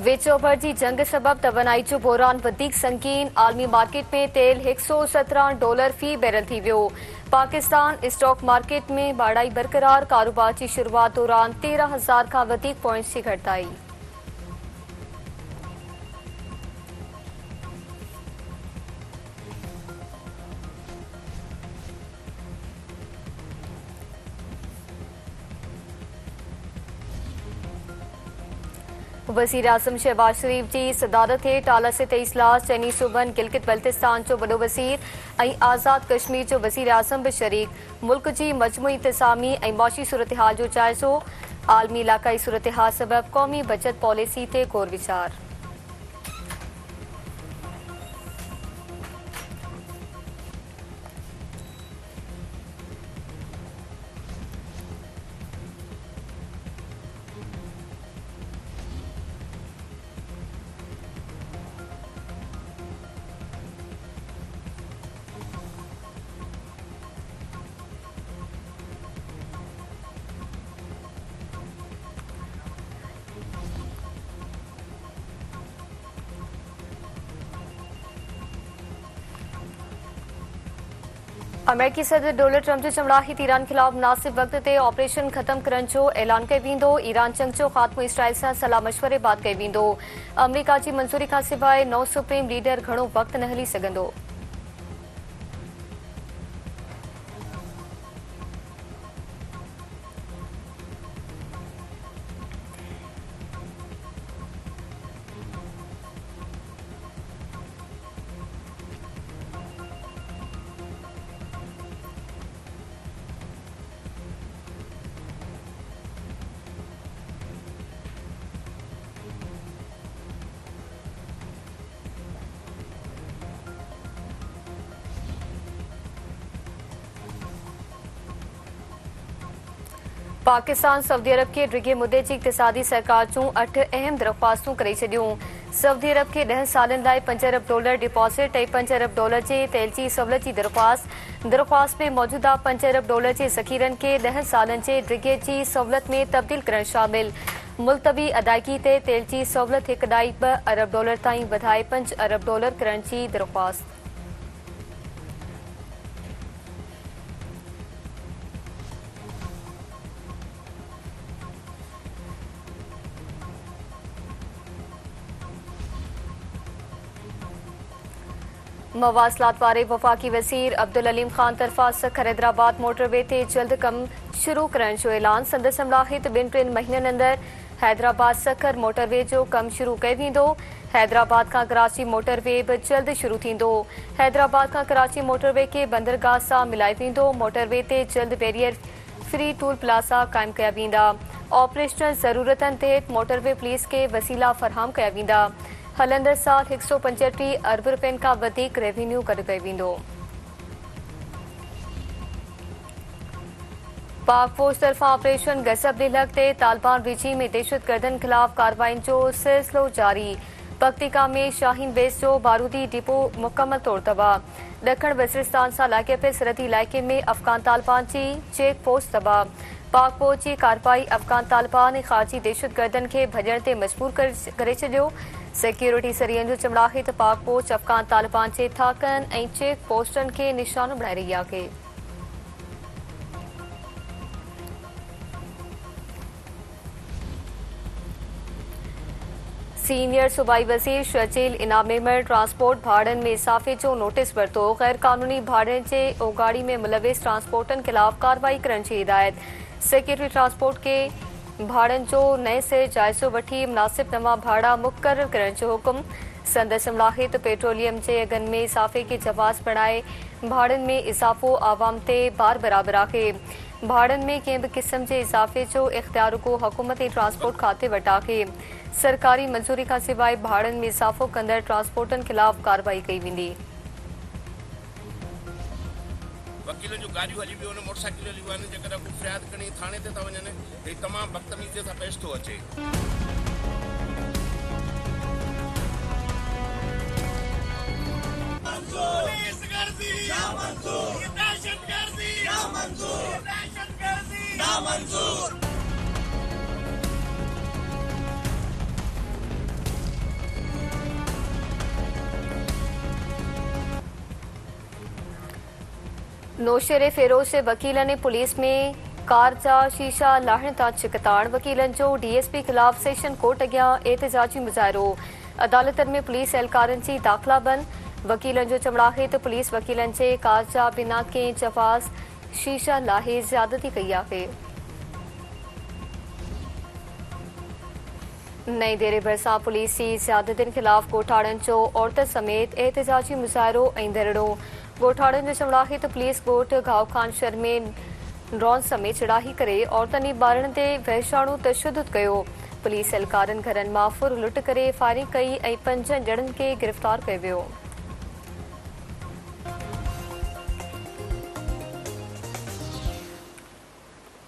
वेचो भर जंग सबब तवनाई जो बहरान वधीक संगीन। आलमी मार्केट में तेल $117 फी बैरल थी वियो। पाकिस्तान स्टॉक मार्केट में बाड़ाई बरकरार। कारोबार की शुरुआत दौरान 13,000 का वधीक पॉइंट्स की घटताई। वज़ीर आज़म शहबाज शरीफ की सदारत हेठ आला सतही इजलास। चइनी सूबन गिलगित बल्तिस्तान जो वॾो वज़ीर ऐं आज़ाद कश्मीर जो वज़ीर आज़म भी शरीक। मुल्क की मजमूई इंतज़ामी ऐं मुआशी सूरतहाल जो जाइज़ो। आलमी इलाक़ाई सूरतहाल सबब क़ौमी बचत पॉलिसी ते गौर वीचार। अमेरिकी सदर डोनाल्ड ट्रंप जो चमड़ाहित ईरान खिलाफ मुनासिब वक्त ते ऑपरेशन खत्म करण जो ऐलान कयो वेंदो। ईरान जंग जो ख़ात्मो इसराइल सां सलाह मशवरे बाद कयो वेंदो। अमरीका की मंजूरी खां सवाइ नओं सुप्रीम लीडर घणो वक्त न हली सघंदो। पाकिस्तान सऊदी अरब के डिघे मुद्दे की इक़्तिसादी सरकार जूं 8 अहम दरख्वास्तूं करे छॾियूं। सऊदी अरब के 10 सालन लाइ $5 अरब डिपॉज़िट ऐं $5 अरब जे तेल जी सहूलियत की दरख्वास्त में मौजूदा $5 अरब जे ज़ख़ीरनि के 10 सालन जे डिघे जी सहूलियत में तब्दील करण शामिल। मुल्तवी अदायगी ते तेल जी सहूलियत हिक ॾाई $2 अरब ताईं वधाए $5 अरब करण की दरख्वास्त। मवासलात वारे वफाकी वज़ीर अब्दुल अलीम खान तरफा सखर हैदराबाद मोटरवे ते जल्द कम शुरू करण जो ऐलान। संदसि समलाहित 2-3 महीननि अंदर हैदराबाद सखर मोटरवे जो कम शुरू कयो वेंदो। हैदराबाद का कराची मोटरवे भी जल्द शुरू थींदो। हैदराबाद का कराची मोटरवे के बंदरगाह सां मिलाए वेंदो। मोटरवे ते जल्द बैरियर फ्री टूल प्लाज़ा क़ाइम कया वेंदा। ऑपरेशनल ज़रूरतनि तहत मोटरवे पुलिस के वसीला फराहम कया वेंदा। हलंदड़ साल 135 अरब रुपयनि खां वधीक रेवेन्यू कढ कयो वेंदो। पाक फौज तरफ़ां ऑपरेशन गज़ब लिलहक़ ते तालिबान रिजीम में दहशतगर्दनि ख़िलाफ़ कार्रवाइनि जो सिलसिलो जारी। पक्तिका में शाहीन बेस जो बारूदी डिपो मुकम्मल तौर तबाह। ॾखण वज़ीरिस्तान सां लाॻापियल सरहदी इलाइक़े में अफ़गान तालिबान जी चेक पोस्ट तबाह। पाक फौज जी कार्रवाई अफ़गान तालिबान ऐं ख़ारजी दहशतगर्दनि खे भॼण ते मजबूर करे छॾियो। सिक्योरिटी सरियनि जो चमड़ाहित पाक फौज अफ़गान तालिबान जे थाकनि ऐं चेक पोस्टनि खे निशानो बणाए रही आहे। सीनियर सूबाई वज़ीर शर्जील इनामेमर ट्रांसपोर्ट भाड़नि में इज़ाफ़े जो नोटिस वरितो। गैर क़ानूनी भाड़े जे ओगाड़ी में मुलविस ट्रांसपोर्टनि ख़िलाफ़ कार्रवाई करण जी हिदायत। सेक्रेटरी ट्रांसपोर्ट के भाड़नि जो नए सिरे जाइज़ो वठी मुनासिब नवां भाड़ा मुक़रर करण जो हुकुम। संदसि समलाहित पेट्रोलियम जे अघनि में इज़ाफ़े खे जवाज़ बणाए भाड़नि में इज़ाफ़ो आवाम ते भार बराबर आहे। भाड़नि में कंहिं बि क़िस्म जे इज़ाफ़े जो इख़्तियार रुॻो हुकूमत ऐं ट्रांसपोर्ट खाते वटि आहे। सरकारी मंजूरी खां सवाइ भाड़नि में इज़ाफ़ो कंदड़ ट्रांसपोर्टनि ख़िलाफ़ कार्रवाई कई वेंदी। वकील जो गाड़ियों हली भी मोटरसाइकिल हली वञनि जेकॾहिं को फ़रियाद खणी थाणे ते था वञनि भई तमामु बदतमीज़ीअ सां पेश थो अचे। नौशेरे फेरोज जे वकीलनि पुलिस में कार जा शीशा लाहिण तां चिकताण। वकीलनि जो डीएसपी खिलाफ सेशन कोर्ट अॻियां एहतिजाजी मुज़ाहिरो। अदालतनि में पुलिस एहलकारनि जी दाख़िला बंदि। वकीलनि जो चवणु आहे त पुलिस वकीलनि जे कार जा बिना कंहिं जवाज़ शीशा लाहे ज़्यादती कई आहे। नई दिल्ली भरिसां पुलिस जी ज़्यादतियुनि खिलाफ़ ॻोठाणनि जो औरत समेत एहतिजाजी मुज़ाहिरो ऐं धरड़ो। ॻोठाणनि जो चवणु आहे त पुलिस ॻोठ गांवखान शहर में ड्रोन समेत चढ़ाई करे औरतनि ऐं ॿारनि ते वहशाणू तशदुद कयो। पुलिस एहलकारनि घरनि मां फुर लुट करे फायरिंग कई ऐं 5 ॼणनि खे गिरफ़्तार कयो वियो।